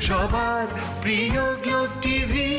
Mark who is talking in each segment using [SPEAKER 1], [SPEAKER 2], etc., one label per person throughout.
[SPEAKER 1] সবার প্রিয় glow TV.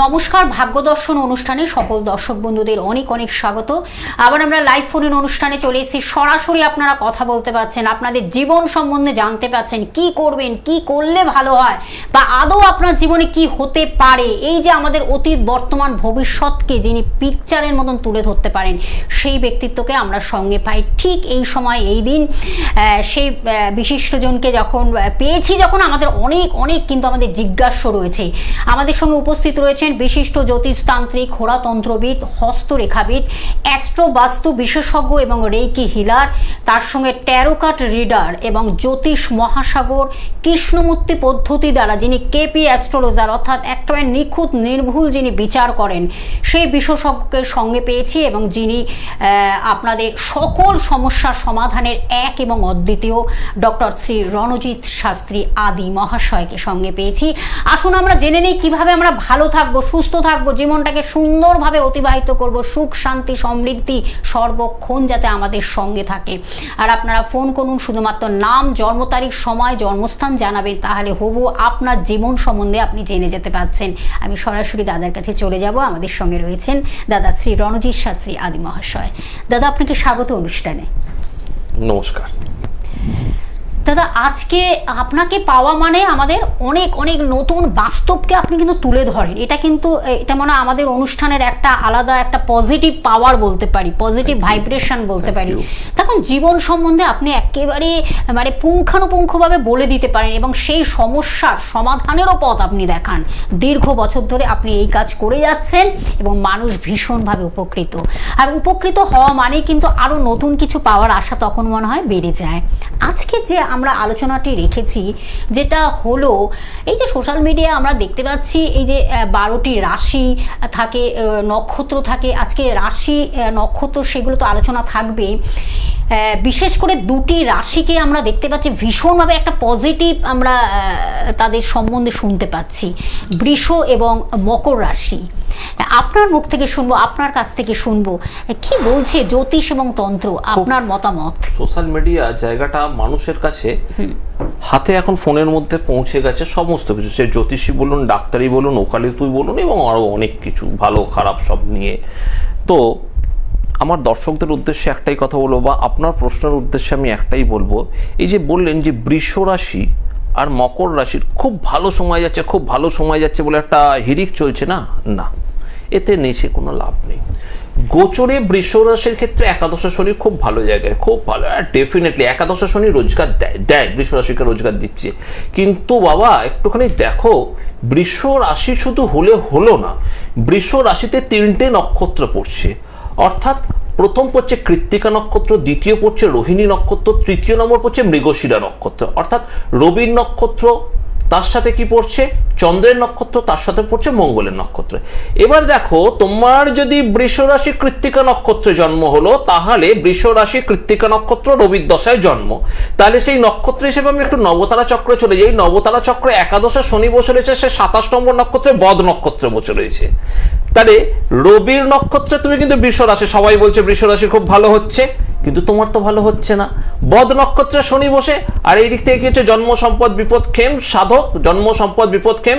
[SPEAKER 2] নমস্কার, ভাগ্য দর্শন অনুষ্ঠানে সকল দর্শক বন্ধুদের অনেক অনেক স্বাগত। আবার আমরা লাইভ ফোনের অনুষ্ঠানে চলে এসেছি। সরাসরি আপনারা কথা বলতে পারছেন, আপনাদের জীবন সম্বন্ধে জানতে পারছেন, কি করবেন, কি করলে ভালো হয়, বা আদৌ আপনার জীবনে কি হতে পারে। এই যে আমাদের অতীত, বর্তমান, ভবিষ্যৎকে যিনি পিকচারের মতন তুলে ধরতে পারেন, সেই ব্যক্তিত্বকে আমরা সঙ্গে পাই ঠিক এই সময়, এই দিন। সেই বিশিষ্টজনকে যখন পেয়েছি, যখন আমাদের অনেক অনেক কিন্তু আমাদের জিজ্ঞাসা রয়েছে। আমাদের সঙ্গে উপস্থিত রয়েছে বিশিষ্ট জ্যোতিষতান্ত্রিক, হোরাতন্ত্রবিদ, হস্তরেখাবিদ, অ্যাস্ট্রো বাস্তু বিশেষজ্ঞ এবং রেইকি হিলার, তার সঙ্গে ট্যারো কার্ড রিডার এবং জ্যোতিষ মহাসাগর কৃষ্ণমূর্তি পদ্ধতি দ্বারা যিনি কেপি অ্যাস্ট্রোলজার, অর্থাৎ একেবারে নিখুঁত নির্ভুল যিনি বিচার করেন, সেই বিশেষজ্ঞের সঙ্গে পেয়েছি এবং যিনি আপনাদের সকল সমস্যার সমাধানের এক এবং অদ্বিতীয় ডক্টর শ্রী রণজিৎ শাস্ত্রী আদি মহাশয়কে সঙ্গে পেয়েছি। আসুন আমরা জেনে নিই কিভাবে আমরা ভালো থাকবো, সুস্থ থাকবো, জীবনটাকে সুন্দরভাবে অতিবাহিত করব, সুখ শান্তি সমৃদ্ধি সর্বক্ষণ যাতে আমাদের সঙ্গে থাকে। আর আপনারা ফোন করুন, শুধুমাত্র নাম, জন্ম তারিখ, সময়, জন্মস্থান জানাবেন, তাহলে হবু আপনার জীবন সম্বন্ধে আপনি জেনে যেতে পারছেন। আমি সরাসরি দাদার কাছে চলে যাব। আমাদের সঙ্গে রয়েছেন দাদা শ্রী রণজিৎ শাস্ত্রী আদি মহাশয়। দাদা, আপনাকে স্বাগত অনুষ্ঠানে।
[SPEAKER 3] নমস্কার
[SPEAKER 2] দাদা, আজকে আপনাকে পাওয়া মানে আমাদের অনেক অনেক নতুন বাস্তবকে আপনি কিন্তু তুলে ধরেন। এটা মানে আমাদের অনুষ্ঠানের একটা আলাদা একটা পজিটিভ পাওয়ার বলতে পারি, পজিটিভ ভাইব্রেশন বলতে পারি। তখন জীবন সম্বন্ধে আপনি একেবারে মানে পুঙ্খানুপুঙ্খভাবে বলে দিতে পারেন এবং সেই সমস্যার সমাধানেরও পথ আপনি দেখান। দীর্ঘ বছর ধরে আপনি এই কাজ করে যাচ্ছেন এবং মানুষ ভীষণভাবে উপকৃত। আর উপকৃত হওয়া মানেই কিন্তু আরও নতুন কিছু পাওয়ার আশা তখন মনে হয় বেড়ে যায়। আজকে যে আমরা আলোচনাটি রেখেছি, যেটা হলো এই যে সোশ্যাল মিডিয়া আমরা দেখতে পাচ্ছি, এই যে 12টি রাশি থাকে, নক্ষত্র থাকে। আজকে রাশি নক্ষত্র সেগুলো তো আলোচনা থাকবে। বিশেষ করে দুটি রাশিকে আমরা দেখতে পাচ্ছি ভীষণভাবে একটা পজিটিভ আমরা তাদের সম্বন্ধে শুনতে পাচ্ছি, বৃষ এবং মকর রাশি। আপনার মুখ থেকে শুনবো, আপনার কাছ থেকে শুনবো কি বলছে জ্যোতিষ এবং তন্ত্র, আপনার মতামত।
[SPEAKER 3] সোশ্যাল মিডিয়া জায়গাটা মানুষের কাছে হাতে এখন ফোনের মধ্যে পৌঁছে গেছে সমস্ত কিছু, সে জ্যোতিষী বলুন, ডাক্তারি বলুন, ওকালতি বলুন এবং আরও অনেক কিছু, ভালো খারাপ সব নিয়ে। তো আমার দর্শকদের উদ্দেশ্যে একটাই কথা বলবো, বা আপনার প্রশ্নের উদ্দেশ্যে আমি একটাই বলবো, এই যে বললেন যে বৃষ রাশি আর মকর রাশির খুব ভালো সময় যাচ্ছে, খুব ভালো সময় যাচ্ছে বলে একটা হিড়িক চলছে, না না, এতে নেচে কোনো লাভ নেই। গোচরে বৃষ রাশির ক্ষেত্রে একাদশ শনি খুব ভালো জায়গায়, খুব ভালো, ডেফিনেটলি একাদশ শনি রোজগার দেয়, বৃষ রাশিকে রোজগার দিচ্ছে। কিন্তু বাবা একটুখানি দেখো, বৃষ রাশি শুধু হলো না, বৃষ রাশিতে 3টে নক্ষত্র পড়ছে, অর্থাৎ প্রথম পড়ছে কৃত্তিকা নক্ষত্র, দ্বিতীয় পড়ছে রোহিণী নক্ষত্র, তৃতীয় নম্বর পড়ছে মৃগশিরা নক্ষত্র। অর্থাৎ রবির নক্ষত্র, তার সাথে কি পড়ছে চন্দ্রের নক্ষত্র, তার সাথে পড়ছে মঙ্গলের নক্ষত্র। এবার দেখো, তোমার যদি বৃষ রাশি কৃত্তিকা নক্ষত্রে জন্ম হলো, তাহলে বৃষ রাশি কৃত্তিকা নক্ষত্র রবির দশায় জন্ম, তাহলে সেই নক্ষত্র হিসেবে আমি একটু নবতারা চক্রে চলে যাই। নবতারা চক্রে একাদশে শনি বসে রয়েছে, সে 27 নম্বর নক্ষত্রে বদ নক্ষত্রে বসে রয়েছে। তাহলে রবির নক্ষত্রে তুমি কিন্তু বৃষ রাশি, সবাই বলছে বৃষ রাশি খুব ভালো হচ্ছে, কিন্তু তোমার তো ভালো হচ্ছে না। বদ নক্ষত্রে শনি বসে, আর এই দিক থেকে কি হচ্ছে, জন্ম সম্পদ বিপদ ক্ষেম সাধক, জন্ম সম্পদ বিপদ ক্ষেম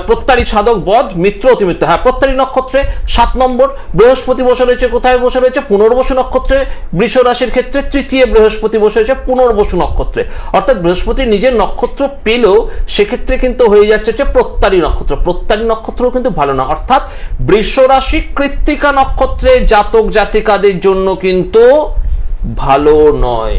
[SPEAKER 3] প্রত্যারী সাধক বদ মিত্র অতিমিত্র। হ্যাঁ, প্রত্যারী নক্ষত্রে 7 নম্বর বৃহস্পতি বসে রয়েছে, কোথায় বসে রয়েছে, পুনর্বসু নক্ষত্রে। বৃষ রাশির ক্ষেত্রে তৃতীয় বৃহস্পতি বসে রয়েছে পুনর্বসু নক্ষত্রে, অর্থাৎ বৃহস্পতি নিজের নক্ষত্র পেলেও সেক্ষেত্রে কিন্তু হয়ে যাচ্ছে প্রত্যারী নক্ষত্র। প্রত্যারী নক্ষত্রও কিন্তু ভালো না, অর্থাৎ বৃষ রাশি কৃত্তিকা নক্ষত্রে জাতক জাতিকাদের জন্য কিন্তু ভালো নয়।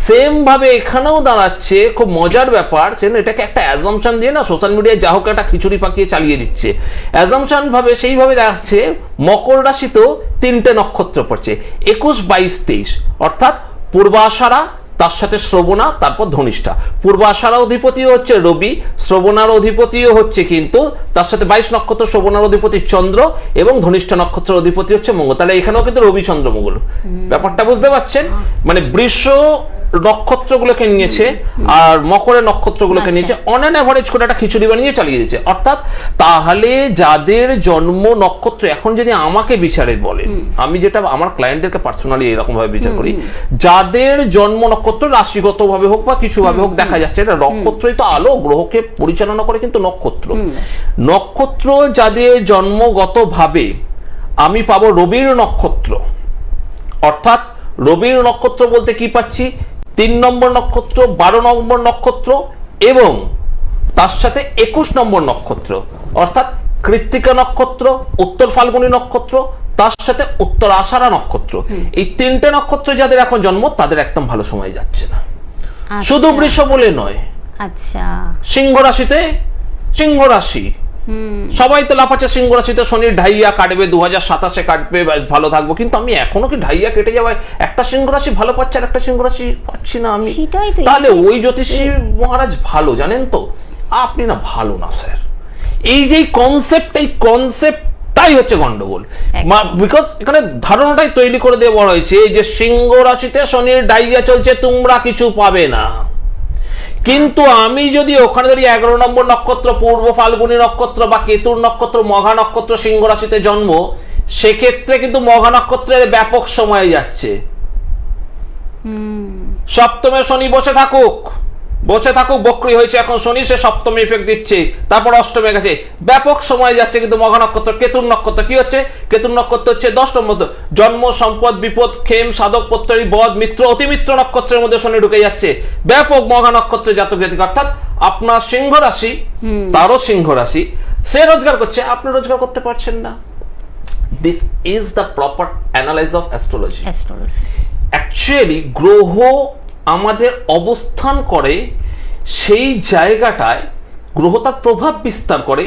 [SPEAKER 3] সেম ভাবে এখানেও দাঁড়াচ্ছে, খুব মজার ব্যাপার, এটাকে একটা অ্যাজাম্পশন দিয়ে না সোশ্যাল মিডিয়ায় যা হোক একটা খিচুড়ি পাকিয়ে চালিয়ে দিচ্ছে। অ্যাজাম্পশন ভাবে সেইভাবে দেখাচ্ছে মকর রাশিতেও 3টে নক্ষত্র পড়ছে, 21, 22, 23, অর্থাৎ পূর্বাষাঢ়া, তার সাথে শ্রবণা, তারপর ধনিষ্ঠা। পূর্বাষাঢ়ার অধিপতিও হচ্ছে রবি, শ্রবণার অধিপতিও হচ্ছে কিন্তু তার সাথে 22 নক্ষত্র, শ্রবণার অধিপতি চন্দ্র এবং ধনিষ্ঠা নক্ষত্রের অধিপতি হচ্ছে মঙ্গল। তাহলে এখানেও কিন্তু রবি চন্দ্র মঙ্গল, ব্যাপারটা বুঝতে পারছেন? মানে বৃষ নক্ষত্রগুলোকে নিয়েছে আর মকরের নক্ষত্রগুলোকে নিয়েছে, অন অ্যান অ্যাভারেজ করে একটা খিচুড়ি বানিয়ে চালিয়ে দিয়েছে। অর্থাৎ তাহলে যাদের জন্ম নক্ষত্র, এখন যদি আমাকে বিচারে বলেন, আমি যেটা আমার ক্লায়েন্টদেরকে পার্সোনালি এরকম ভাবে বিচার করি, যাদের জন্ম নক্ষত্র রাশিগত ভাবে হোক বা কিছু ভাবে হোক, দেখা যাচ্ছে এটা নক্ষত্রই তো আলো, গ্রহকে পরিচালনা করে কিন্তু নক্ষত্র। নক্ষত্র যাদের জন্মগত ভাবে আমি পাবো রবির নক্ষত্র, অর্থাৎ রবির নক্ষত্র বলতে কি পাচ্ছি, 3 নম্বর নক্ষত্র, 12 নম্বর নক্ষত্র এবং তার সাথে 21 নম্বর নক্ষত্র, অর্থাৎ কৃত্তিকা নক্ষত্র, উত্তর ফাল্গুনী নক্ষত্র, তার সাথে উত্তর আষাঢ়া নক্ষত্র। এই 3টে নক্ষত্র যাদের এখন জন্ম, তাদের একদম ভালো সময় যাচ্ছে না। শুধু বৃষ বলে নয়,
[SPEAKER 2] আচ্ছা,
[SPEAKER 3] সিংহ রাশিতে, সিংহ রাশি সবাই তো লাফাচ্ছে সিংহ রাশিতে শনির ঢাইয়া কাটবে, 2027 কাটবে, বেশ ভালো থাকবো, কিন্তু আমি এখনো কি ঢাইয়া কেটে যাওয়ায় একটা সিংহ রাশি ভালো পাচ্ছে আর একটা সিংহ রাশি পাচ্ছি না আমি? তাহলে ওই জ্যোতিষী মহারাজ ভালো, জানেন তো? আপনি না ভালো না স্যার। এই যে কনসেপ্টটাই হচ্ছে গন্ডগোল, বিকজ এখানে ধারণাটাই তৈরি করে দেওয়া হয়েছে যে সিংহ রাশিতে শনির ঢাইয়া চলছে, তোমরা কিছু পাবে না। কিন্তু আমি যদি ওখানে ধরি 11 নম্বর নক্ষত্র পূর্ব ফাল্গুনী নক্ষত্র বা কেতুর নক্ষত্র মঘা নক্ষত্র সিংহ রাশিতে জন্ম, সেক্ষেত্রে কিন্তু মঘা নক্ষত্রের ব্যাপক সময় যাচ্ছে। সপ্তমে শনি বসে থাকুক, বক্রী হয়েছে এখন শনি, সে সপ্তমে ইফেক্ট দিচ্ছে, তারপর অষ্টমে গেছে, ব্যাপক সময় যাচ্ছে। কিন্তু মঘা নক্ষত্র কেতুর নক্ষত্র কি হচ্ছে? কেতুর নক্ষত্র হচ্ছে 10 নম্বর, জন্ম, সম্পদ, বিপদ, ক্ষেম, সাধক, প্রত্যয়ী, বদ, মিত্র, অতিমিত্র নক্ষত্রের মধ্যে শনি ঢুকে যাচ্ছে। ব্যাপক মঘা নক্ষত্রে জাতক জাতিকা, অর্থাৎ আপনার সিংহ রাশি, তারও সিংহ রাশি, সে রোজগার করছে, আপনি রোজগার করতে পারছেন না। This is the proper analyse of astrology. Actually গ্রহ আমাদের অবস্থান করে সেই জায়গাটায়, গ্রহ তার প্রভাব বিস্তার করে,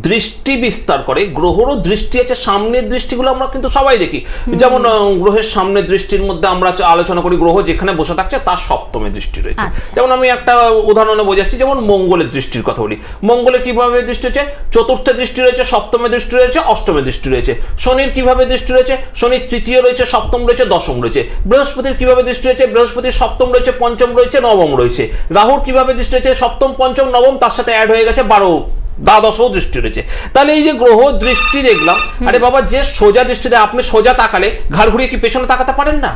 [SPEAKER 3] দৃষ্টি বিস্তার করে। গ্রহেরও দৃষ্টি আছে, সামনের দৃষ্টিগুলো আমরা কিন্তু সবাই দেখি। যেমন গ্রহের সামনের দৃষ্টির মধ্যে আমরা আলোচনা করি, গ্রহ যেখানে বসে থাকছে তার সপ্তমে দৃষ্টি রয়েছে। যেমন আমি একটা উদাহরণে বোঝাচ্ছি, যেমন মঙ্গলের দৃষ্টির কথা বলি। মঙ্গলের কিভাবে দৃষ্টি হচ্ছে? চতুর্থে দৃষ্টি রয়েছে, সপ্তমে দৃষ্টি রয়েছে, অষ্টমে দৃষ্টি রয়েছে। শনির কিভাবে দৃষ্টি রয়েছে? শনির তৃতীয় রয়েছে, সপ্তম রয়েছে, দশম রয়েছে। বৃহস্পতির কিভাবে দৃষ্টি রয়েছে? বৃহস্পতির সপ্তম রয়েছে, পঞ্চম রয়েছে, নবম রয়েছে। রাহুর কিভাবে দৃষ্টি রয়েছে? সপ্তম, পঞ্চম, নবম, তার সাথে অ্যাড হয়ে গেছে 12, দ্বাদশও দৃষ্টি রয়েছে। তাহলে এই যে গ্রহ দৃষ্টি দেখলাম, আরে বাবা, যে সোজা দৃষ্টি দেয়, আপনি সোজা তাকালে ঘাড় ঘুরিয়ে কি পেছনে তাকাতে পারেন না?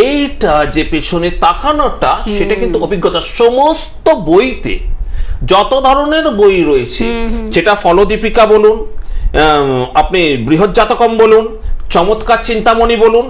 [SPEAKER 3] এইটা যে পেছনে তাকানোটা, সেটা কিন্তু অভিজ্ঞতা। সমস্ত বইতে যত ধরনের বই রয়েছে, সেটা ফলদীপিকা বলুন, আপনি বৃহৎ জাতকম বলুন, চমৎকার চিন্তামণি বলুন,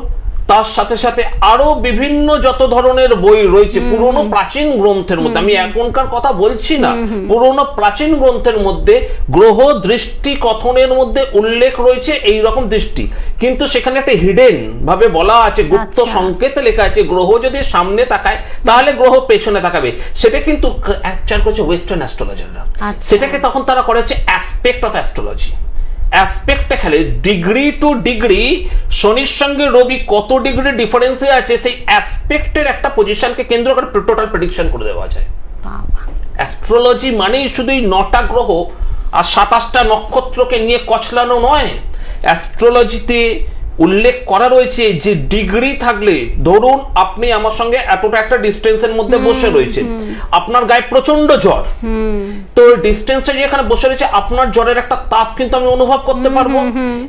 [SPEAKER 3] তার সাথে সাথে আরো বিভিন্ন যত ধরনের বই রয়েছে পুরনো প্রাচীন গ্রন্থের মধ্যে, আমি এখনকার কথা বলছি না, পুরনো প্রাচীন গ্রন্থের মধ্যে গ্রহ দৃষ্টি কথনের মধ্যে উল্লেখ রয়েছে এই রকম দৃষ্টি। কিন্তু সেখানে একটা হিডেন ভাবে বলা আছে, গুপ্ত সংকেতে লেখা আছে, গ্রহ যদি সামনে তাকায় তাহলে গ্রহ পেছনে তাকাবে। সেটা কিন্তু অ্যাকচুয়াল করেছে ওয়েস্টার্ন অ্যাস্ট্রোলজাররা। সেটাকে তখন তারা করেছে অ্যাসপেক্ট অফ অ্যাস্ট্রোলজি। অ্যাসপেক্টটা খেলে ডিগ্রি টু ডিগ্রি, শনির সঙ্গে রবি কত ডিগ্রি ডিফারেন্সে আছে, সেই অ্যাসপেক্টের একটা পজিশনকে কেন্দ্র করে টোটাল প্রেডিকশন করে দেওয়া যায়। অ্যাস্ট্রোলজি মানেই শুধুই 9টা গ্রহ আর 27টা নক্ষত্রকে নিয়ে কচলানো নয়। অ্যাস্ট্রোলজিতে উল্লেখ করা রয়েছে যে ডিগ্রি থাকলে, ধরুন আপনি আমার সঙ্গে এতটা একটা ডিস্টেন্সের মধ্যে বসে রয়েছেন, আপনার গায়ে প্রচন্ড জ্বর, তো ডিস্টেন্সটা যেখানে বসে রয়েছে তার জ্বরের একটা তাপ কিন্তু আমি অনুভব করতে পারবো।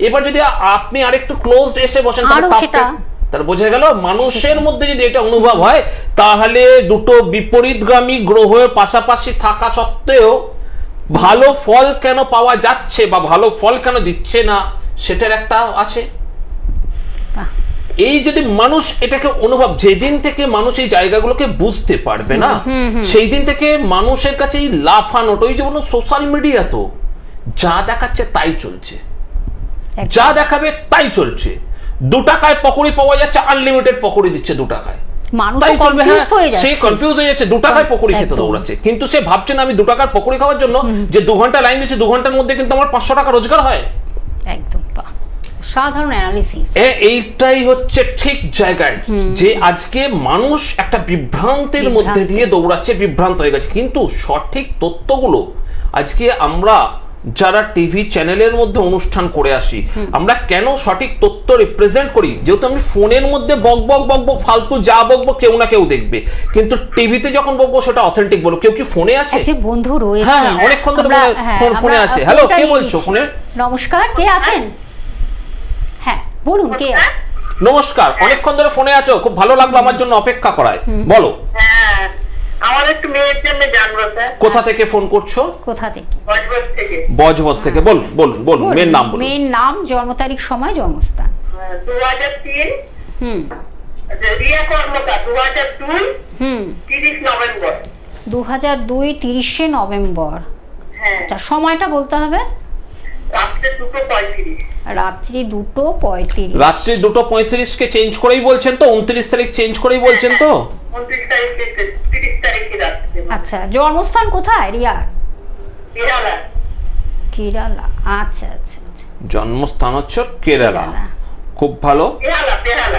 [SPEAKER 3] এবার যদি আপনি আরেকটু ক্লোজড এসে বসেন, তাহলে তাপটা, তাহলে বোঝা গেল মানুষের মধ্যে যদি এটা অনুভব হয়, তাহলে দুটো বিপরীতগামী গ্রহের পাশাপাশি থাকা সত্ত্বেও ভালো ফল কেন পাওয়া যাচ্ছে বা ভালো ফল কেন দিচ্ছে না, সেটার একটা আছে। এই যদি মানুষ এটাকে অনুভব, যেদিন থেকে মানুষ এই জায়গাগুলোকে বুঝতে পারবে না, সেই দিন থেকে মানুষের কাছে এই লাফানোটা, ওই যে বলুন সোশ্যাল মিডিয়া তো যা দেখাচ্ছে তাই চলছে, যা দেখাবে তাই চলছে। 2 টাকায় পকোড়ি পাওয়া যাচ্ছে, আনলিমিটেড পকোড়ি দিচ্ছে 2 টাকায়।
[SPEAKER 2] মানুষ
[SPEAKER 3] তাই চলবে, হ্যাঁ,
[SPEAKER 2] হয়ে যাচ্ছে,
[SPEAKER 3] সে কনফিউজ হয়ে যাচ্ছে, 2 টাকায় পকোড়ি খেতে
[SPEAKER 2] একদম।
[SPEAKER 3] দৌড়াচ্ছে, কিন্তু সে ভাবছে না আমি 2 টাকার পকোড়ি খাওয়ার জন্য যে 2 ঘন্টা লাইন দিচ্ছে, 2 ঘন্টার মধ্যে কিন্তু আমার 500 টাকা রোজগার হয়।
[SPEAKER 2] একদম বাহ, সাধারণ অ্যানালিসিস।
[SPEAKER 3] এইটাই হচ্ছে ঠিক জায়গায় যে আজকে মানুষ একটা বিভ্রান্তির মধ্যে দিয়ে দৌড়াচ্ছে, বিভ্রান্ত হয়ে গেছে। কিন্তু সঠিক তথ্যগুলো আজকে আমরা যারা টিভি চ্যানেলের মধ্যে অনুষ্ঠান করে আসি, আমরা কেন সঠিক তথ্য রিপ্রেজেন্ট করি? যেহেতু আমি ফোনের মধ্যে বক বক বক বক ফালতু যা বকবো কেউ না কেউ দেখবে, কিন্তু টিভিতে যখন বকবো সেটা অথেন্টিক বলবো। কেউ কি ফোনে আছে?
[SPEAKER 2] যে বন্ধু রয়েছে,
[SPEAKER 3] হ্যাঁ, অনেকক্ষণ ধরে ফোনে আছে। হ্যালো, কে বলছো ফোনে?
[SPEAKER 2] নমস্কার, কে আছেন? হ্যাঁ বলুন, কে?
[SPEAKER 3] নমস্কার, অনেকক্ষণ ধরে ফোনে আছো, খুব ভালো লাগলো আমার জন্য অপেক্ষা করায়। বলো।
[SPEAKER 4] হ্যাঁ, আমার একটু মেয়ের জন্য জানবো স্যার।
[SPEAKER 3] কোথা থেকে ফোন করছো?
[SPEAKER 2] কোথা থেকে?
[SPEAKER 4] বজবজ থেকে।
[SPEAKER 3] বজবজ থেকে। বলুন বলুন বলুন, মেয়ের নাম বলুন।
[SPEAKER 2] মেয়ের নাম, জন্ম তারিখ, সময়, জন্মস্থান।
[SPEAKER 4] 2003। রিয়া কর্মকার 2002। 30 নভেম্বর।
[SPEAKER 2] 2002 30শে নভেম্বর।
[SPEAKER 4] হ্যাঁ।
[SPEAKER 2] আচ্ছা, সময়টা বলতে হবে।
[SPEAKER 4] রাত্রে 2:35।
[SPEAKER 2] রাত্রি 2:35।
[SPEAKER 3] রাত্রি 2:35 কে চেঞ্জ করেই বলছেন তো? 29 তারিখ চেঞ্জ করেই বলছেন তো?
[SPEAKER 4] 29 তারিখে, 30 তারিখে রাত্রে।
[SPEAKER 2] আচ্ছা, জন্মস্থান কোথায় রিয়ার?
[SPEAKER 4] কেরালা।
[SPEAKER 2] কেরালা। আচ্ছা আচ্ছা আচ্ছা।
[SPEAKER 3] জন্মস্থান হচ্ছে কেরালা। খুব ভালো।
[SPEAKER 4] বেহালা।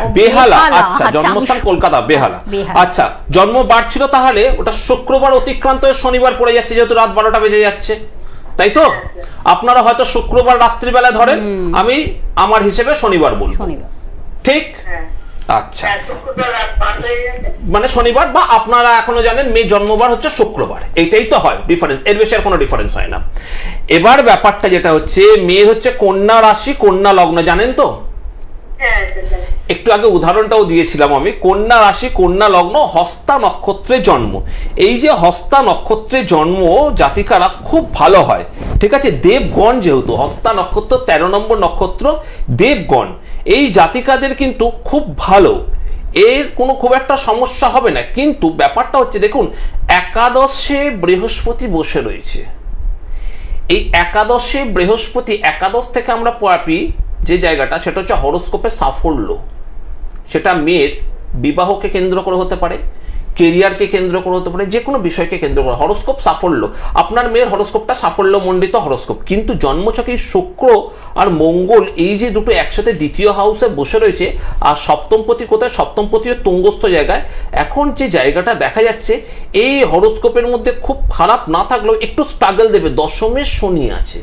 [SPEAKER 2] ও,
[SPEAKER 3] বেহালা।
[SPEAKER 2] বেহালা।
[SPEAKER 3] আচ্ছা,
[SPEAKER 2] আচ্ছা,
[SPEAKER 3] জন্মস্থান কলকাতা, বেহালা।
[SPEAKER 2] বেহালা।
[SPEAKER 3] আচ্ছা, জন্মবার ছিল তাহলে ওটা শুক্রবার অতিক্রান্ত হয়ে শনিবার পড়ে যাচ্ছে, যেহেতু রাত 12টা বেজে যাচ্ছে, তাই তো? আপনারা হয়তো শুক্রবার রাত্রিবেলা ধরেন, আমি আমার হিসেবে শনিবার বলবো,
[SPEAKER 2] শনিবার।
[SPEAKER 3] ঠিক?
[SPEAKER 4] হ্যাঁ।
[SPEAKER 3] আচ্ছা,
[SPEAKER 4] হ্যাঁ, শুক্রবার রাত 5 হয়ে গেছে।
[SPEAKER 3] মানে শনিবার, বা আপনারা এখনো জানেন মেয়ে জন্মবার হচ্ছে শুক্রবার, এইটাই তো হয় ডিফারেন্স, এর বেশি আর কোনো ডিফারেন্স হয় না। এবার ব্যাপারটা যেটা হচ্ছে, মেয়ের হচ্ছে কন্যা রাশি, কন্যা লগ্ন, জানেন তো?
[SPEAKER 4] হ্যাঁ, সেটাই।
[SPEAKER 3] একটু আগে উদাহরণটাও দিয়েছিলাম আমি। কন্যা রাশি, কন্যা লগ্ন, হস্তা নক্ষত্রে জন্ম। এই যে হস্তা নক্ষত্রে জন্ম জাতিকারা খুব ভালো হয়, ঠিক আছে? দেবগণ, যেহেতু হস্তা নক্ষত্র 13 নম্বর নক্ষত্র, দেবগণ, এই জাতিকাদের কিন্তু খুব ভালো, এর কোনো খুব একটা সমস্যা হবে না। কিন্তু ব্যাপারটা হচ্ছে, দেখুন, একাদশে বৃহস্পতি বসে রয়েছে। এই একাদশে বৃহস্পতি, একাদশ থেকে আমরা পাই যে জায়গাটা, সেটা হচ্ছে হরোস্কোপের সাফল্য। সেটা মেয়ের বিবাহকে কেন্দ্র করে হতে পারে, কেরিয়ারকে কেন্দ্র করে হতে পারে, যে কোনো বিষয়কে কেন্দ্র করে। হরোস্কোপ সাফল্য, আপনার মেয়ের হরোস্কোপটা সাফল্য মণ্ডিত হরোস্কোপ। কিন্তু জন্মছকে শুক্র আর মঙ্গল, এই যে দুটো একসাথে দ্বিতীয় হাউসে বসে রয়েছে, আর সপ্তমপতি কোথায়? সপ্তমপতিও তুঙ্গস্থ জায়গায়। এখন যে জায়গাটা দেখা যাচ্ছে, এই হরোস্কোপের মধ্যে খুব খারাপ না থাকলেও একটু স্ট্রাগল দেবে। দশমের শনি আছে,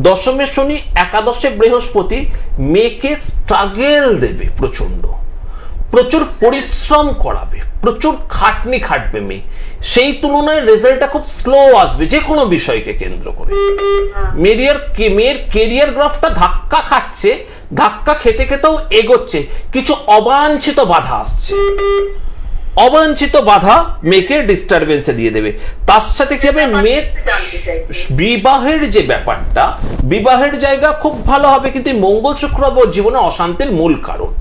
[SPEAKER 3] দশমের শনি, একাদশে বৃহস্পতি, মেয়েকে স্ট্রাগল দেবে, প্রচুর পরিশ্রম করাবে, প্রচুর খাটনি খাটবে মেয়ে। সেই তুলনায় রেজাল্টটা খুব স্লো আসবে যে কোনো বিষয়কে কেন্দ্র করে। মেয়ের কেরিয়ার গ্রাফটা ধাক্কা খাচ্ছে, ধাক্কা খেতে খেতেও এগোচ্ছে, কিছু অবাঞ্ছিত বাধা আসছে। অবাঞ্ছিত বাধা মেয়েকে ডিস্টারবেন্সে দিয়ে দেবে। তার সাথে কি হবে? মেয়ের বিবাহের যে ব্যাপারটা, বিবাহের জায়গা খুব ভালো হবে, কিন্তু মঙ্গল শুক্র জীবনে অশান্তির মূল কারণ।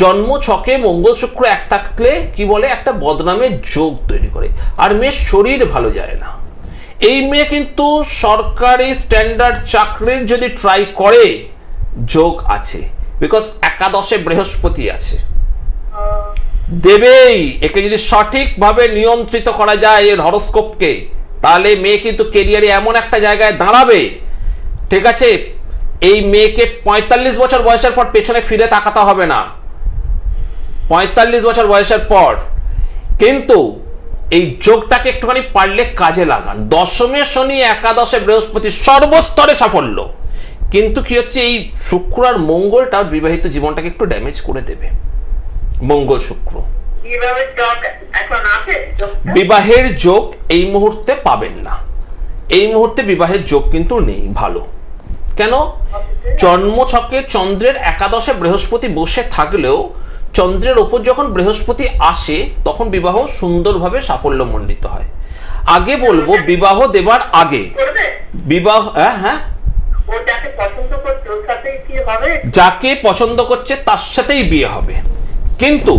[SPEAKER 3] জন্ম ছকে মঙ্গল শুক্র এক থাকলে কি বলে, একটা বদনামের যোগ তৈরি করে, আর মেয়ের শরীর ভালো যায় না। এই মেয়ে কিন্তু সরকারি স্ট্যান্ডার্ড চাকরির যদি ট্রাই করে, যোগ আছে, বিকজ একাদশে বৃহস্পতি আছে, দেবেই। একে যদি সঠিকভাবে নিয়ন্ত্রিত করা যায় এর হরোস্কোপকে, তাহলে মেয়ে কিন্তু কেরিয়ারে এমন একটা জায়গায় দাঁড়াবে, ঠিক আছে? এই মেয়েকে 45 বছর বয়সের পর পেছনে ফিরে তাকাতে হবে না, 45 বছর বয়সের পর। কিন্তু এই যোগটাকে একটুখানি পারলে কাজে লাগান। দশমে শনি, একাদশে বৃহস্পতি, সর্বস্তরে সাফল্য। কিন্তু কি হচ্ছে, এই শুক্র আর মঙ্গল তার বিবাহিত জীবনটাকে একটু ড্যামেজ করে দেবে। মঙ্গল শুক্র, বিবাহের যোগ এই মুহূর্তে পাবেন না। এই মুহূর্তে বিবাহের যোগ কিন্তু নেই ভালো। কেন? জন্মছকে চন্দ্রের একাদশে বৃহস্পতি বসে থাকলেও চন্দ্রের ওপর যখন বৃহস্পতি আসে, তখন বিবাহ সুন্দরভাবে সাফল্যমণ্ডিত হয়। আগে বলবো, বিবাহ দেবার আগে বিবাহ, হ্যাঁ, যাকে পছন্দ করছে তার সাথেই বিয়ে হবে। কিন্তু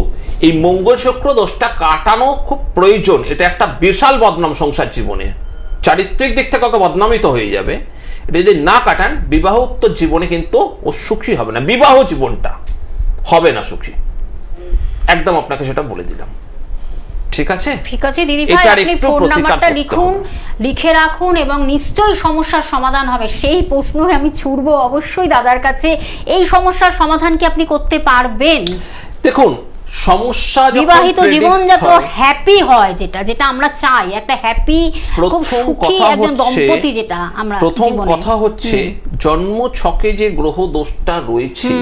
[SPEAKER 3] এই মঙ্গল শুক্র দোষটা কাটানো খুব প্রয়োজন। এটা একটা বিশাল বদনাম সংসার জীবনে, চারিত্রিক দিক থেকে ওকে বদনামিত হয়ে যাবে। এটা যদি না কাটান, বিবাহ উত্তর জীবনে কিন্তু ও সুখী হবে না। বিবাহ জীবনটা হবে না সুখী, একদম আপনাকে সেটা বলে দিলাম। ঠিক আছে,
[SPEAKER 2] ঠিক আছে দিদি ভাই,
[SPEAKER 3] এটার
[SPEAKER 2] আপনি
[SPEAKER 3] একটু
[SPEAKER 2] ফোন
[SPEAKER 3] প্রতিকার
[SPEAKER 2] নাম্বারটা
[SPEAKER 3] করতে
[SPEAKER 2] লিখুন,
[SPEAKER 3] হবে।
[SPEAKER 2] লিখে রাখুন এবং নিশ্চয়ই সমস্যার সমাধান হবে। সেই প্রশ্ন আমি ছুড়বো অবশ্যই দাদার কাছে, এই সমস্যার সমাধান কি আপনি করতে পারবেন?
[SPEAKER 3] দেখুন, সমস্যা যখন
[SPEAKER 2] বিবাহিত
[SPEAKER 3] predict
[SPEAKER 2] জীবন যত
[SPEAKER 3] হয়,
[SPEAKER 2] হ্যাপি হয়, যেটা আমরা চাই, একটা হ্যাপি খুব
[SPEAKER 3] প্রথম
[SPEAKER 2] সুখী
[SPEAKER 3] কথা
[SPEAKER 2] একজন
[SPEAKER 3] হচ্ছে,
[SPEAKER 2] দম্পতি, যেটা আমরা
[SPEAKER 3] প্রথম
[SPEAKER 2] জীবনে-
[SPEAKER 3] কথা হচ্ছে জন্ম ছকে যে গ্রহ দোষটা রয়েছে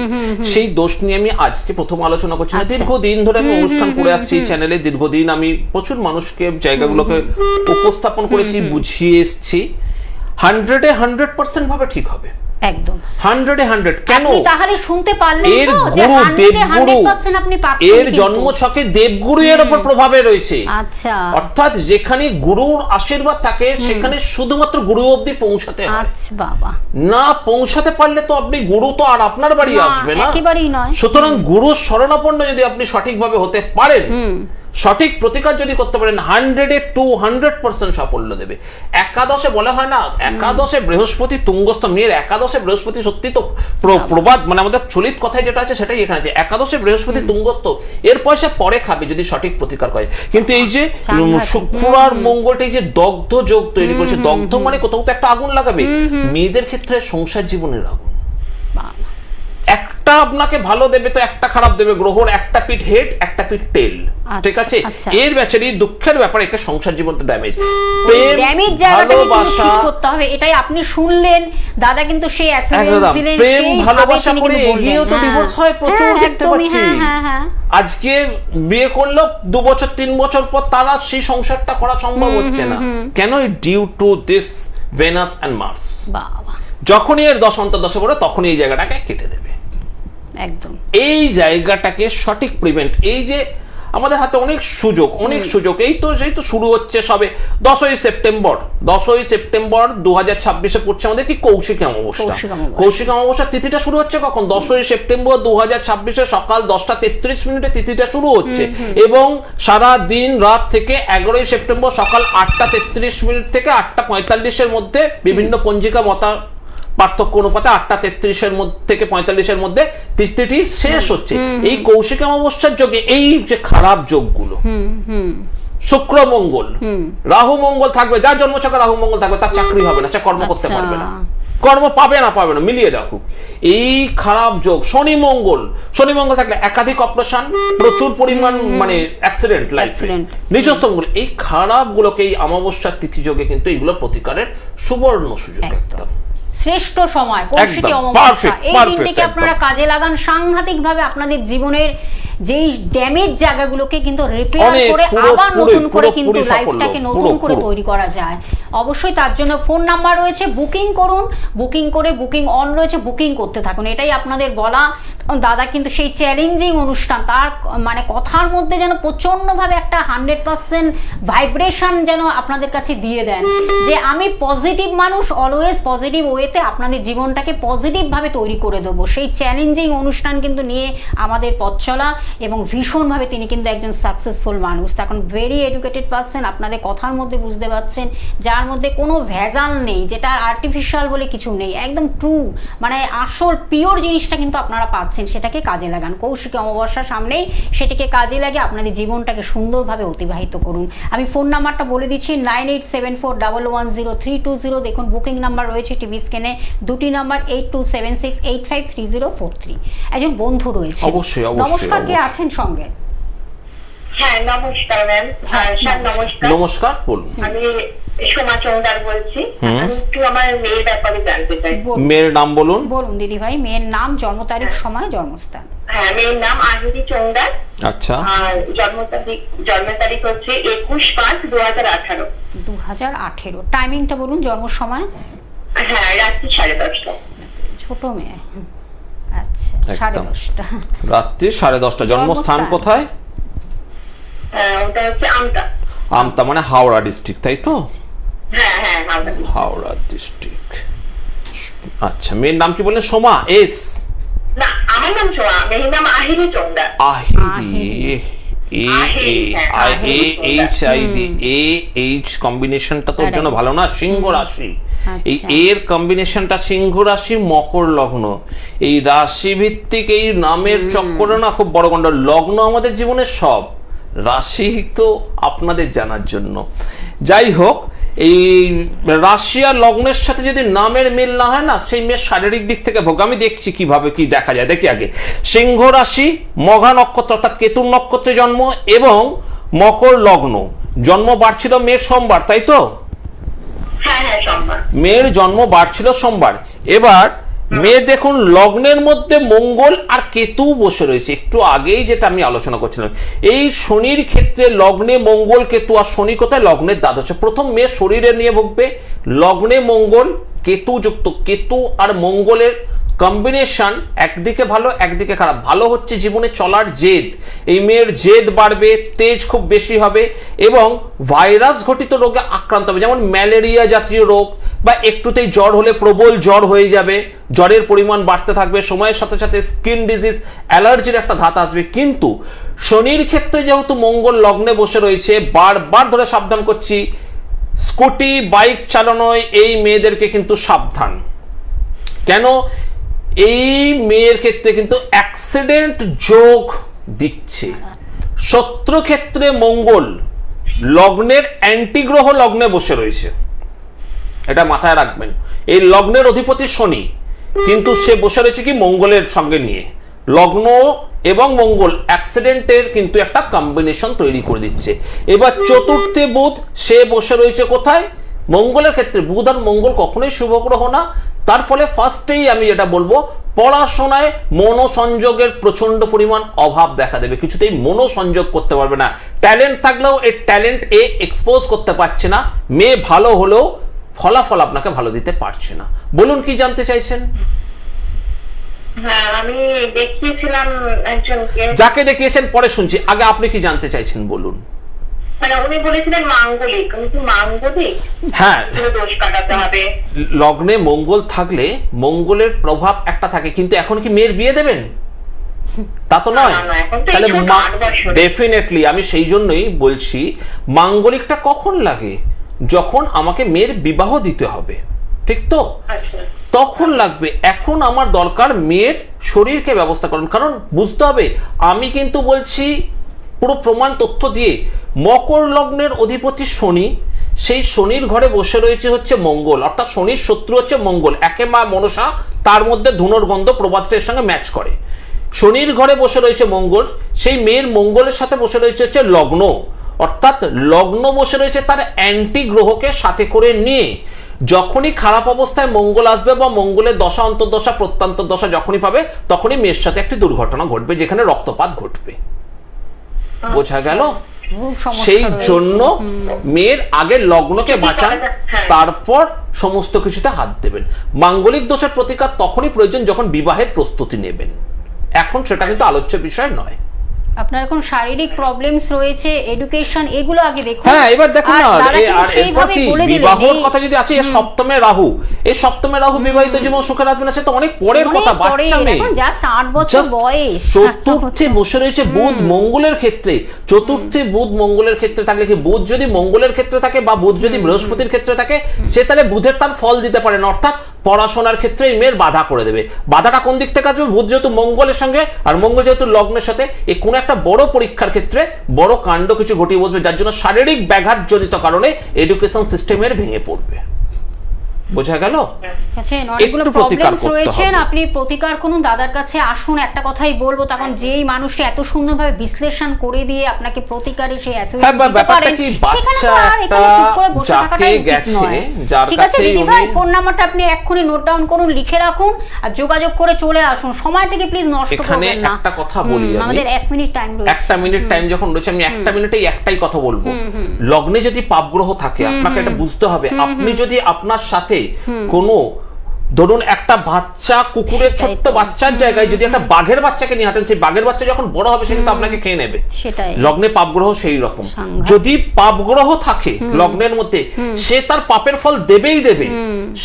[SPEAKER 3] সেই দোষ নিয়ে আমি আজকে প্রথম আলোচনা করছি না।
[SPEAKER 2] আচ্ছা।
[SPEAKER 3] দীর্ঘদিন ধরে আমি অনুষ্ঠান করে আসছি এই চ্যানেলে, দীর্ঘদিন আমি প্রচুর মানুষকে জায়গাগুলোকে উপস্থাপন করেছি, বুঝিয়ে এসেছি। 100% ভাবে ঠিক হবে,
[SPEAKER 2] একদম
[SPEAKER 3] 100 কেন?
[SPEAKER 2] আপনি তাহলে শুনতে পারলেন
[SPEAKER 3] এর
[SPEAKER 2] তো যে
[SPEAKER 3] গুরু
[SPEAKER 2] 100
[SPEAKER 3] দেবগুরু,
[SPEAKER 2] 100% আপনি পাচ্ছেন
[SPEAKER 3] এর
[SPEAKER 2] কিন্তু।
[SPEAKER 3] জন্ম ছকে দেবগুরু এর উপর প্রভাবে রয়েছে।
[SPEAKER 2] আচ্ছা
[SPEAKER 3] অর্থাৎ যেখানে গুরুর আশীর্বাদ থাকে সেখানে শুধুমাত্র গুরু অবধি পৌঁছাতে হয়।
[SPEAKER 2] আচ্ছা বাবা,
[SPEAKER 3] না পৌঁছাতে পারলে তো আপনি গুরু তো আর আপনার বাড়ি
[SPEAKER 2] না,
[SPEAKER 3] আসবে না,
[SPEAKER 2] একেবারেই নয়।
[SPEAKER 3] সুতরাং গুরুর শরণাপন্ন যদি আপনি সঠিকভাবে হতে পারেন, সঠিক প্রতিকার যদি করতে পারেন, 100% সাফল্য দেবে। একাদশে বলা হয় না, একাদশে বৃহস্পতি তুঙ্গস্থ, মেয়ের একাদশে বৃহস্পতি, সত্যি তো প্রবাদ, মানে আমাদের চলিত কথায় যেটা আছে সেটাই এখানে আছে, একাদশে বৃহস্পতি তুঙ্গস্থ, এর পয়সা পরে খাবে যদি সঠিক প্রতিকার করে। কিন্তু এই যে শুক্র আর মঙ্গলটা এই যে দগ্ধ যোগ তৈরি করেছে, দগ্ধ মানে কোথাও তো একটা আগুন লাগাবে, মেয়েদের ক্ষেত্রে সংসার জীবনের আগুন।
[SPEAKER 2] বাবা।
[SPEAKER 3] একটা আপনাকে ভালো দেবে তো একটা খারাপ দেবে, গ্রহর একটা পিঠ হেড একটা পিঠ টেল। ঠিক আছে,
[SPEAKER 2] আচ্ছা।
[SPEAKER 3] এর ব্যাপারে দুঃখের ব্যাপার, একে সংসার জীবনটা ড্যামেজ,
[SPEAKER 2] ড্যামেজ জায়গাটা
[SPEAKER 3] ভালোবাসা,
[SPEAKER 2] ঠিক করতে হবে। এটাই আপনি শুনলেন, দাদা কিন্তু সেই এক্সপেরিয়েন্স
[SPEAKER 3] একদম
[SPEAKER 2] দিলেন,
[SPEAKER 3] প্রেম
[SPEAKER 2] সেই
[SPEAKER 3] ভালোবাসা
[SPEAKER 2] ভাবে তিনি
[SPEAKER 3] করে
[SPEAKER 2] কিন্তু বললেন।
[SPEAKER 3] এগিয়েও তো
[SPEAKER 2] হ্যাঁ।
[SPEAKER 3] ডিভোর্স হয় প্রচুর,
[SPEAKER 2] হ্যাঁ,
[SPEAKER 3] দেখতে
[SPEAKER 2] একদমই,
[SPEAKER 3] পাচ্ছি।
[SPEAKER 2] হ্যাঁ।
[SPEAKER 3] আজকে বিয়ে করলো 2 বছর 3 বছর পর তারা সেই সংসারটা করা সম্ভব হচ্ছে না, কেন? Due to this Venus and Mars.
[SPEAKER 2] বাবা,
[SPEAKER 3] যখনই এর 10 অন্তর্দশে পড়ে তখনই এই জায়গাটাকে কেটে দেবে।
[SPEAKER 2] একদম
[SPEAKER 3] এই জায়গাটাকে সঠিক প্রিভেন্ট, এই যে আমাদের হাতে অনেক সুযোগ, এই তো শুরু হচ্ছে সবে 10ই সেপ্টেম্বর 2026 পড়ছে আমাদের কি কৌশিক অমাবস্যা। কৌশিক অমাবস্যার তিথিটা শুরু হচ্ছে কখন? 10ই সেপ্টেম্বর 2026 সকাল 10:33 তিথিটা শুরু হচ্ছে, এবং সারা দিন রাত থেকে 11ই সেপ্টেম্বর সকাল 8:33 থেকে 8:45 মধ্যে বিভিন্ন পঞ্জিকা মতা পার্থক্য অনুপাতে 8:33 থেকে 45 মধ্যে তিথিটি শেষ হচ্ছে। এই কৌশিক অমাবস্যার যোগে এই যে খারাপ যোগগুলো, শুক্র মঙ্গল, রাহু মঙ্গল থাকবে, যার জন্মছকে রাহু মঙ্গল থাকবে তার চাকরি হবে না, সে কর্ম করতে পারবে না, কর্ম পাবে না, মিলিয়ে রাখুক। এই খারাপ যোগ, শনি মঙ্গল থাকলে একাধিক অপারেশন, প্রচুর পরিমাণ মানে অ্যাক্সিডেন্ট লাইফে, নিজস্ব মঙ্গল, এই খারাপ গুলোকে এই অমাবস্যার তিথি যোগে কিন্তু এইগুলো প্রতিকারের সুবর্ণ সুযোগ, একদম
[SPEAKER 2] শ্রেষ্ঠ সময় কৌশিকী
[SPEAKER 3] একদম,
[SPEAKER 2] অমাবস্যা। এই
[SPEAKER 3] perfect,
[SPEAKER 2] দিনটিকে
[SPEAKER 3] একদম।
[SPEAKER 2] আপনারা কাজে লাগান, সাংঘাতিক ভাবে আপনাদের জীবনের যেই ড্যামেজ জায়গাগুলোকে কিন্তু রিপেয়ার
[SPEAKER 3] অনেক,
[SPEAKER 2] করে আবার নতুন করে কিন্তু
[SPEAKER 3] পুরোপুরি
[SPEAKER 2] লাইফটাকে
[SPEAKER 3] সাফল্য,
[SPEAKER 2] নতুন করে
[SPEAKER 3] পুরো।
[SPEAKER 2] তৈরি করা যায়। অবশ্যই তার জন্য ফোন নাম্বার রয়েছে, বুকিং করুন, বুকিং করে বুকিং অন রয়েছে, বুকিং করতে থাকুন, এটাই আপনাদের বলা। কারণ দাদা কিন্তু সেই চ্যালেঞ্জিং অনুষ্ঠান, তার মানে কথার মধ্যে যেন প্রচন্ডভাবে একটা 100% ভাইব্রেশন যেন আপনাদের কাছে দিয়ে দেন, যে আমি পজিটিভ মানুষ, অলওয়েজ পজিটিভ ওয়েতে আপনাদের জীবনটাকে পজিটিভভাবে তৈরি করে দেবো। সেই চ্যালেঞ্জিং অনুষ্ঠান কিন্তু নিয়ে আমাদের পথ চলা, এবং ভীষণভাবে তিনি কিন্তু একজন সাকসেসফুল মানুষ, তখন ভেরি এডুকেটেড পারসন, আপনাদের কথার মধ্যে বুঝতে পারছেন, যার মধ্যে কোনো ভেজাল নেই, যেটা আর্টিফিশিয়াল বলে কিছু নেই, একদম ট্রু, মানে আসল পিওর জিনিসটা কিন্তু আপনারা পাচ্ছেন। সেটাকে কাজে লাগান, কৌশিকী অমাবস্যার সামনেই সেটাকে কাজে লাগে আপনাদের জীবনটাকে সুন্দরভাবে অতিবাহিত করুন। আমি ফোন নাম্বারটা বলে দিচ্ছি, 9874110320। দেখুন বুকিং নাম্বার রয়েছে টিভি স্ক্রিনে, দুটি নাম্বার 8276853043। একজন বন্ধু রয়েছে,
[SPEAKER 3] অবশ্যই,
[SPEAKER 2] নমস্কার, কে
[SPEAKER 3] অবশ্যই।
[SPEAKER 2] আছেন সঙ্গে?
[SPEAKER 4] হ্যাঁ নমস্কার ম্যাম।
[SPEAKER 2] হ্যাঁ,
[SPEAKER 4] স্যার নমস্কার।
[SPEAKER 3] নমস্কার, বলুন।
[SPEAKER 4] আমি সোমা চৌদার বলছি। আমি একটু আমার মেয়ের ব্যাপারে জানতে চাই।
[SPEAKER 2] বলুন।
[SPEAKER 3] মেয়ের নাম বলুন।
[SPEAKER 2] বলুন দিদি ভাই, মেয়ের নাম, জন্ম তারিখ, সময়, জন্মস্থান।
[SPEAKER 4] হ্যাঁ, মেয়ের নাম আহিরি চৌদার,
[SPEAKER 3] আচ্ছা,
[SPEAKER 4] আর জন্ম তারিখ হচ্ছে 21/5/2018।
[SPEAKER 2] 2018। টাইমিংটা বলুন, জন্ম সময়।
[SPEAKER 4] হ্যাঁ, রাত্রি 10:30।
[SPEAKER 2] ছোট মেয়ে, আচ্ছা,
[SPEAKER 3] একদম।
[SPEAKER 2] 10:30।
[SPEAKER 3] রাত্রি 10:30। জন্মস্থান
[SPEAKER 2] জন্মস্থান।
[SPEAKER 3] কোথায়?
[SPEAKER 4] ওটা হচ্ছে আমতা।
[SPEAKER 3] আমতা মানে হাওড়া ডিস্ট্রিক্ট, তাই তো?
[SPEAKER 4] হ্যাঁ হ্যাঁ, আমতা।
[SPEAKER 3] হাওড়া ডিস্ট্রিক্ট। আচ্ছা, মেয়ের নাম কি বললেন? সোমা, এস?
[SPEAKER 4] না, আমার নাম সোমা, মেয়ের নাম আহিরি চৌদার।
[SPEAKER 3] আহিরি, এইচ কম্বিনেশনটা তোর জন্য ভালো না। সিংহ রাশি, এই এর কম্বিনেশনটা সিংহ রাশি মকর লগ্ন, এই রাশি ভিত্তিক এই নামের চক্করে না খুব বড় গন্ডগোল। লগ্ন আমাদের জীবনের সব, রাশি তো আপনাদের জানার জন্য। যাই হোক, এই রাশি আর লগ্নের সাথে যদি নামের মিল না হয় না, সেই মেয়ের শারীরিক দিক থেকে ভোগ। আমি দেখছি কিভাবে কি দেখা যায়, দেখি আগে। সিংহ রাশি, মঘা নক্ষত্র অর্থাৎ কেতুর নক্ষত্রে জন্ম এবং মকর লগ্ন, জন্ম বার ছিল মেয়ের সোমবার, তাই তো? মেয়ের জন্ম বার ছিল সোমবার। এবার মেয়ের দেখুন লগ্নের মধ্যে মঙ্গল আর কেতু বসে রয়েছে। একটু আগেই যেটা আমি আলোচনা করছিলাম, এই শনির ক্ষেত্রে লগ্নে মঙ্গল কেতু, আর শনি কোথায়? লগ্নের দ্বাদশে। প্রথম মেয়ে শরীরে নিয়ে ভুগবে, লগ্নে মঙ্গল কেতু যুক্ত। কেতু আর মঙ্গলের কম্বিনেশন একদিকে ভালো একদিকে খারাপ। ভালো হচ্ছে জীবনে চলার জেদ, এই মেয়ের জেদ বাড়বে, তেজ খুব বেশি হবে এবং ভাইরাস ঘটিত রোগে আক্রান্ত হবে, যেমন ম্যালেরিয়া জাতীয় রোগ, বা একটুতেই জ্বর হলে প্রবল জ্বর হয়ে যাবে, জ্বরের পরিমাণ বাড়তে থাকবে, সময়ের সাথে সাথে স্কিন ডিজিজ, অ্যালার্জির একটা ধাত আসবে। কিন্তু শনির ক্ষেত্রে যেহেতু মঙ্গল লগ্নে বসে রয়েছে, বারবার ধরে সাবধান করছি, স্কুটি বাইক চালানোয় এই মেয়েদেরকে কিন্তু সাবধান। কেন? এই মেয়ের ক্ষেত্রে কিন্তু অ্যাক্সিডেন্ট যোগ দিচ্ছে। শত্রু ক্ষেত্রে মঙ্গল লগ্নের অ্যান্টিগ্রহ লগ্নে বসে রয়েছে, এটা মাথায় রাখবেন। এই লগ্নের অধিপতি শনি, কিন্তু সে বসে রয়েছে কি মঙ্গলের সঙ্গে নিয়ে। লগ্ন এবং মঙ্গল অ্যাক্সিডেন্টের কিন্তু একটা কম্বিনেশন তৈরি করে দিচ্ছে। এবার চতুর্থে বুধ, সে বসে রয়েছে কোথায়? মঙ্গলের ক্ষেত্রে। বুধ আর মঙ্গল কখনোই শুভ গ্রহ না। তার ফলে ফার্স্টেই আমি এটা বলবো, পড়াশোনায় মনোসংযোগের প্রচন্ড পরিমাণ অভাব দেখা দেবে, কিছুতেই মনোসংযোগ করতে পারবে না। ট্যালেন্ট থাকলেও এই ট্যালেন্ট এক্সপোজ করতে পারছে না। মেয়ে ভালো হলেও ফলাফল আপনাকে ভালো দিতে পারছে না। বলুন কি জানতে চাইছেন?
[SPEAKER 4] হ্যাঁ, আমি দেখিয়েছিলাম একজনকে।
[SPEAKER 3] যাকে দেখিয়েছেন পরে শুনছি, আগে আপনি কি জানতে চাইছেন বলুন।
[SPEAKER 4] মানে উনি বলেছিলেন মাঙ্গলিক, কিন্তু মাঙ্গলিক
[SPEAKER 3] হ্যাঁ,
[SPEAKER 4] দোষ কাটাতে হবে।
[SPEAKER 3] লগ্নে মঙ্গল থাকলে মঙ্গলের প্রভাব একটা থাকে, কিন্তু এখন কি মেয়ের বিয়ে দেবেন? তা তো নয়। তাহলে ডেফিনেটলি আমি সেই জন্যই বলছি, মাঙ্গলিকটা কখন লাগে? যখন আমাকে মেয়ের বিবাহ দিতে হবে, ঠিক তো? তখন লাগবে। এখন আমার দরকার মেয়ের শরীরকে ব্যবস্থা করুন। কারণ বুঝতে হবে, আমি কিন্তু বলছি পুরো প্রমাণ তথ্য দিয়ে, মকর লগ্নের অধিপতি শনি, সেই শনির ঘরে বসে রয়েছে হচ্ছে মঙ্গল, অর্থাৎ শনির শত্রু হচ্ছে মঙ্গল। একে মা মনসা, তার মধ্যে ধুনোর গন্ধ প্রবাদটির সঙ্গে ম্যাচ করে। শনির ঘরে বসে রয়েছে মঙ্গল, সেই মেয়ের মঙ্গলের সাথে বসে রয়েছে হচ্ছে লগ্ন, অর্থাৎ লগ্ন বসে রয়েছে তার অ্যান্টি গ্রহকে সাথে করে নিয়ে। যখনই খারাপ অবস্থায় মঙ্গল আসবে বা মঙ্গলের দশা অন্তর্দশা প্রত্যন্তর দশা যখনই পাবে, তখনই মেয়ের সাথে একটি দুর্ঘটনা ঘটবে, যেখানে রক্তপাত ঘটবে। বোঝা গেল? সেই জন্য মেয়ের আগে লগ্নকে বাঁচান, তারপর সমস্ত কিছুতে হাত দেবেন। মাঙ্গলিক দোষের প্রতিকার তখনই প্রয়োজন যখন বিবাহের প্রস্তুতি নেবেন, এখন সেটা কিন্তু আলোচ্য বিষয় নয়।
[SPEAKER 2] আপনার এখন শারীরিক প্রবলেমস রয়েছে, এডুকেশন, এগুলো আগে দেখুন।
[SPEAKER 3] হ্যাঁ, এবার দেখুন না, আর এরপর কি বিবাহের কথা যদি আছে, এর সপ্তমে রাহু, এই সপ্তমে রাহু বিবাহিত জীবন সুখে আসবে না, সে তো অনেক পরের কথা। বাচ্চা মেয়ে,
[SPEAKER 2] এখন জাস্ট 8 বছর বয়স।
[SPEAKER 3] চতুর্থে বসে রয়েছে বুধ মঙ্গলের ক্ষেত্রে। চতুর্থে বুধ মঙ্গলের ক্ষেত্রে থাকলে কি, বুধ যদি মঙ্গলের ক্ষেত্রে থাকে বা বুধ যদি বৃহস্পতির ক্ষেত্রে থাকে, সে তাহলে বুধের তার ফল দিতে পারে না, অর্থাৎ পড়াশোনার ক্ষেত্রে এই মেয়ের বাধা করে দেবে। বাধাটা কোন দিক থেকে আসবে? বুধ যেহেতু মঙ্গলের সঙ্গে আর মঙ্গল যেহেতু লগ্নের সাথে, এই কোনো একটা বড় পরীক্ষার ক্ষেত্রে বড় কাণ্ড কিছু ঘটিয়ে বসবে, যার জন্য শারীরিক ব্যাঘাত জনিত কারণে এডুকেশন সিস্টেমের ভেঙে পড়বে। বোঝা গেল?
[SPEAKER 2] অনেকগুলো প্রবলেমস রয়েছে, আপনি প্রতিকার করুন, দাদার কাছে আসুন। একটা কথাই বলবো, তখন যেই মানুষটা এত সুন্দরভাবে বিশ্লেষণ করে দিয়ে আপনাকে প্রতিকারে সেই অ্যাসিস্ট্যান্ট দিতে পারেন, সেখানে তো আর এখানে চুপ করে বসে থাকাটাই উচিত নয়। ঠিক আছে দিদি ভাই, ফোন নাম্বারটা আপনি এক্ষুনি নোট ডাউন করুন, লিখে রাখুন আর যোগাযোগ করে চলে আসুন। সময়টাকে প্লিজ নষ্ট করবেন না।
[SPEAKER 3] একটা কথা বলি,
[SPEAKER 2] আমাদের 1 মিনিট টাইম রয়েছে।
[SPEAKER 3] 1 মিনিট টাইম যখন রয়েছে, আমি 1 মিনিটেই একটাই কথা বলবো। লগ্নে যদি পাপ গ্রহ থাকে, আপনাকে এটা বুঝতে হবে, আপনি যদি আপনার সাথে কোনো, ধরুন একটা বাচ্চা কুকুরের ছোট্ট বাচ্চার জায়গায় যদি একটা বাঘের বাচ্চাকে নিয়ে হাঁটেন, সেই বাঘের বাচ্চা যখন বড় হবে সে কিন্তু আপনাকে খেয়ে নেবে। লগ্নে পাপ গ্রহ সেই রকম। যদি পাপ গ্রহ থাকে লগ্নের মধ্যে, সে তার পাপের ফল দেবেই দেবে,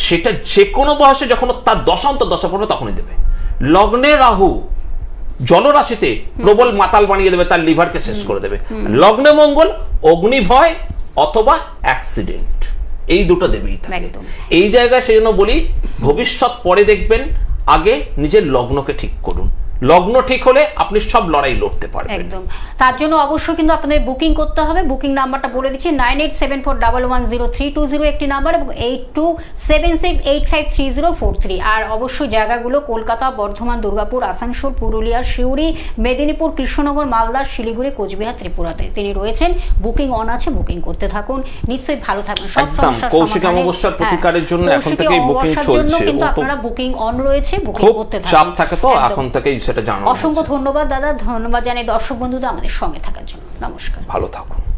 [SPEAKER 3] সেটা যে কোনো বয়সে যখন তার দশা অন্তর্দশা পড়বে তখনই দেবে। লগ্নে রাহু, জলরাশিতে প্রবল মাতাল বানিয়ে দেবে, তার লিভারকে শেষ করে দেবে। লগ্নে মঙ্গল অগ্নিভয় অথবা অ্যাক্সিডেন্ট, এই দুটো দেবেই থাকে।
[SPEAKER 2] একদম।
[SPEAKER 3] এই জায়গায় সেই জন্য বলি ভবিষ্যৎ পরে দেখবেন, আগে নিজের লগ্নকে ঠিক করুন। লগ্ন ঠিক হলে আপনি সব লড়াই লড়তে পারবেন।
[SPEAKER 2] একদম। তার জন্য অবশ্যই কিন্তু আপনাদের বুকিং করতে হবে। বুকিং নাম্বারটা বলে দিচ্ছি 9874110320 একটি নাম্বার এবং 8276853043। আর অবশ্যই জায়গাগুলো কলকাতা, বর্ধমান, দুর্গাপুর, আসানসোল, পুরুলিয়া, সিউড়ি, মেদিনীপুর, কৃষ্ণনগর, মালদা, শিলিগুড়ি, কোচবিহার, ত্রিপুরাতে তিনি রয়েছেন। বুকিং অন আছে, বুকিং করতে থাকুন। নিশ্চয়ই ভালো থাকবেন। সব সমস্যার
[SPEAKER 3] কৌশিক
[SPEAKER 2] সমাধানে-
[SPEAKER 3] অমাবস্যার প্রতিকারের জন্য
[SPEAKER 2] হ্যাঁ,
[SPEAKER 3] এখন
[SPEAKER 2] কৌশিকী
[SPEAKER 3] থেকেই বুকিং
[SPEAKER 2] অমাবস্যার জন্য
[SPEAKER 3] চলছে।
[SPEAKER 2] কিন্তু
[SPEAKER 3] ও তো
[SPEAKER 2] আপনারা বুকিং অন রয়েছে, বুকিং
[SPEAKER 3] খুব
[SPEAKER 2] করতে থাকুন।
[SPEAKER 3] চাপ থাকে তো
[SPEAKER 2] একদম।
[SPEAKER 3] এখন থেকেই সেটা জানানো
[SPEAKER 2] অসংখ্য ধন্যবাদ দাদা, ধন্যবাদ জানাই দর্শক বন্ধুদের আমাদের সঙ্গে থাকার জন্য। নমস্কার,
[SPEAKER 3] ভালো থাকুন।